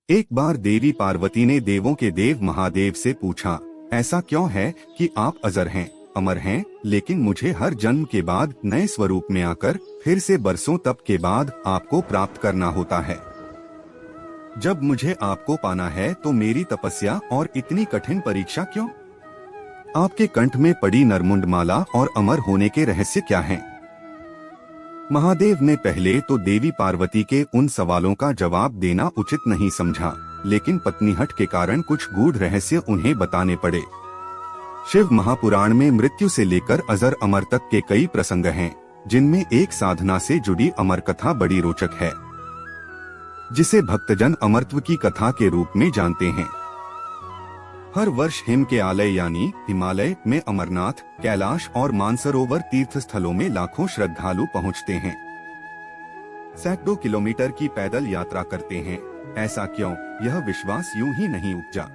एक बार देवी पार्वती ने देवों के देव महादेव से पूछा, ऐसा क्यों है कि आप अजर हैं, अमर हैं, लेकिन मुझे हर जन्म के बाद नए स्वरूप में आकर फिर से बरसों तप के बाद आपको प्राप्त करना होता है। जब मुझे आपको पाना है तो मेरी तपस्या और इतनी कठिन परीक्षा क्यों? आपके कंठ में पड़ी नरमुंड माला और अमर होने के रहस्य क्या हैं? महादेव ने पहले तो देवी पार्वती के उन सवालों का जवाब देना उचित नहीं समझा, लेकिन पत्नीहट के कारण कुछ गूढ़ रहस्य उन्हें बताने पड़े। शिव महापुराण में मृत्यु से लेकर अजर अमर तक के कई प्रसंग हैं, जिनमें एक साधना से जुड़ी अमर कथा बड़ी रोचक है, जिसे भक्तजन अमरत्व की कथा के रूप में जानते हैं। हर वर्ष हिम के आलय यानी हिमालय में अमरनाथ, कैलाश और मानसरोवर तीर्थ स्थलों में लाखों श्रद्धालु पहुंचते हैं। सैकड़ों किलोमीटर की पैदल यात्रा करते हैं। ऐसा क्यों? यह विश्वास यूं ही नहीं उपजा।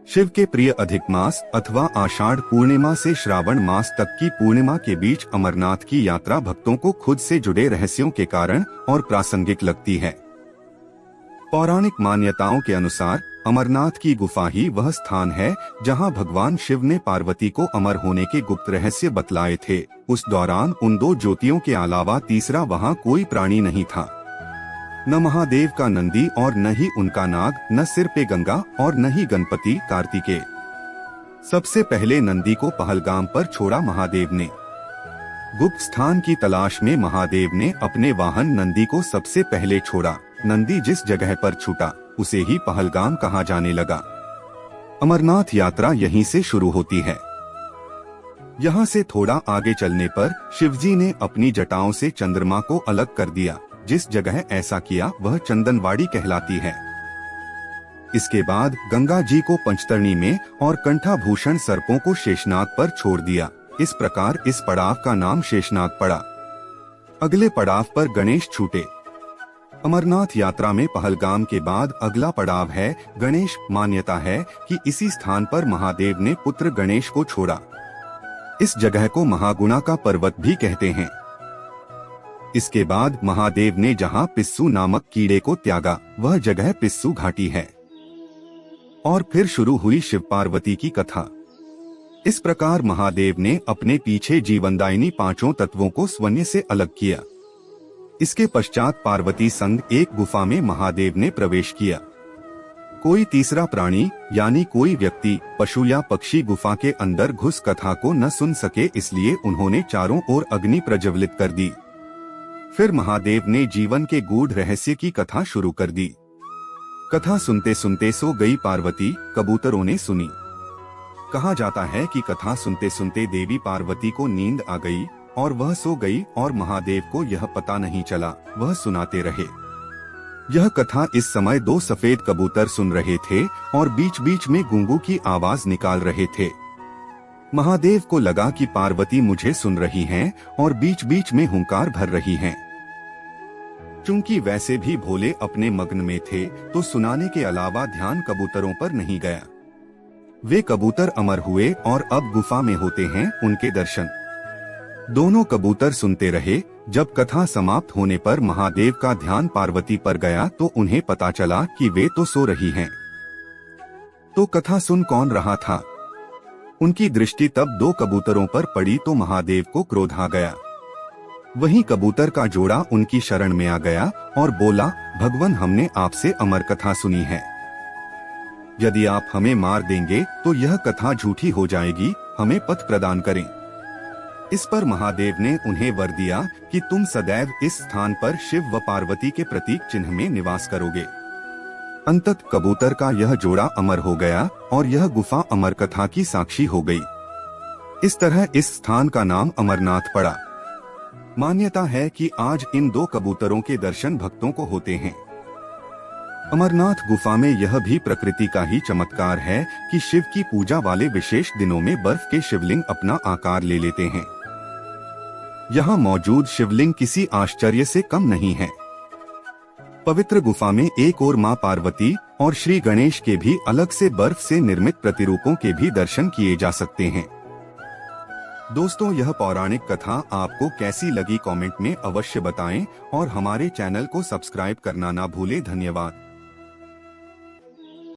शिव के प्रिय अधिक मास अथवा आषाढ़ पूर्णिमा से श्रावण मास तक की पूर्णिमा के बीच अमरनाथ की यात्रा भक्तों को खुद से जुड़े रहस्यों के कारण और प्रासंगिक लगती है। पौराणिक मान्यताओं के अनुसार अमरनाथ की गुफा ही वह स्थान है जहां भगवान शिव ने पार्वती को अमर होने के गुप्त रहस्य बतलाए थे। उस दौरान उन दो ज्योतियों के अलावा तीसरा वहां कोई प्राणी नहीं था। न महादेव का नंदी और न ही उनका नाग, न सिर पे गंगा और न ही गणपति कार्तिकेय। सबसे पहले नंदी को पहलगाम पर छोड़ा महादेव ने। गुप्त स्थान की तलाश में महादेव ने अपने वाहन नंदी को सबसे पहले छोड़ा। नंदी जिस जगह पर छूटा उसे ही पहलगाम कहा जाने लगा। अमरनाथ यात्रा यहीं से शुरू होती है। यहाँ से थोड़ा आगे चलने पर शिवजी ने अपनी जटाओं से चंद्रमा को अलग कर दिया। जिस जगह ऐसा किया वह चंदनवाड़ी कहलाती है। इसके बाद गंगा जी को पंचतरणी में और कंठाभूषण सर्पों को शेषनाग पर छोड़ दिया। इस प्रकार इस पड़ाव का नाम शेषनाग पड़ा। अगले पड़ाव पर गणेश छूटे। अमरनाथ यात्रा में पहलगाम के बाद अगला पड़ाव है गणेश। मान्यता है कि इसी स्थान पर महादेव ने पुत्र गणेश को छोड़ा। इस जगह को महागुणा का पर्वत भी कहते हैं। इसके बाद महादेव ने जहां पिस्सू नामक कीड़े को त्यागा वह जगह पिस्सू घाटी है। और फिर शुरू हुई शिव पार्वती की कथा। इस प्रकार महादेव ने अपने पीछे जीवनदायिनी पांचों तत्वों को स्वयं से अलग किया। इसके पश्चात पार्वती संग एक गुफा में महादेव ने प्रवेश किया। कोई तीसरा प्राणी यानी कोई व्यक्ति, पशु या पक्षी गुफा के अंदर घुस कथा को न सुन सके, इसलिए उन्होंने चारों ओर अग्नि प्रज्वलित कर दी। फिर महादेव ने जीवन के गूढ़ रहस्य की कथा शुरू कर दी। कथा सुनते सुनते सो गई पार्वती, कबूतरों ने सुनी। कहा जाता है कि कथा सुनते सुनते देवी पार्वती को नींद आ गई और वह सो गई और महादेव को यह पता नहीं चला, वह सुनाते रहे। यह कथा इस समय दो सफेद कबूतर सुन रहे थे और बीच बीच में गूंगू की आवाज निकाल रहे थे। महादेव को लगा कि पार्वती मुझे सुन रही हैं और बीच बीच में हुंकार भर रही हैं। चूंकि वैसे भी भोले अपने मग्न में थे तो सुनाने के अलावा ध्यान कबूतरों पर नहीं गया। वे कबूतर अमर हुए और अब गुफा में होते हैं उनके दर्शन। दोनों कबूतर सुनते रहे। जब कथा समाप्त होने पर महादेव का ध्यान पार्वती पर गया तो उन्हें पता चला कि वे तो सो रही हैं। तो कथा सुन कौन रहा था? उनकी दृष्टि तब दो कबूतरों पर पड़ी तो महादेव को क्रोध आ गया। वहीं कबूतर का जोड़ा उनकी शरण में आ गया और बोला, भगवान, हमने आपसे अमर कथा सुनी है। यदि आप हमें मार देंगे तो यह कथा झूठी हो जाएगी, हमें पथ प्रदान करें। इस पर महादेव ने उन्हें वर दिया कि तुम सदैव इस स्थान पर शिव व पार्वती के प्रतीक चिन्ह में निवास करोगे। अंततः कबूतर का यह जोड़ा अमर हो गया और यह गुफा अमर कथा की साक्षी हो गई। इस तरह इस स्थान का नाम अमरनाथ पड़ा। मान्यता है कि आज इन दो कबूतरों के दर्शन भक्तों को होते हैं। अमरनाथ गुफा में यह भी प्रकृति का ही चमत्कार है कि शिव की पूजा वाले विशेष दिनों में बर्फ के शिवलिंग अपना आकार ले लेते हैं। यहाँ मौजूद शिवलिंग किसी आश्चर्य से कम नहीं है। पवित्र गुफा में एक और मां पार्वती और श्री गणेश के भी अलग से बर्फ से निर्मित प्रतिरूपों के भी दर्शन किए जा सकते हैं। दोस्तों, यह पौराणिक कथा आपको कैसी लगी कमेंट में अवश्य बताएं और हमारे चैनल को सब्सक्राइब करना ना भूलें। धन्यवाद।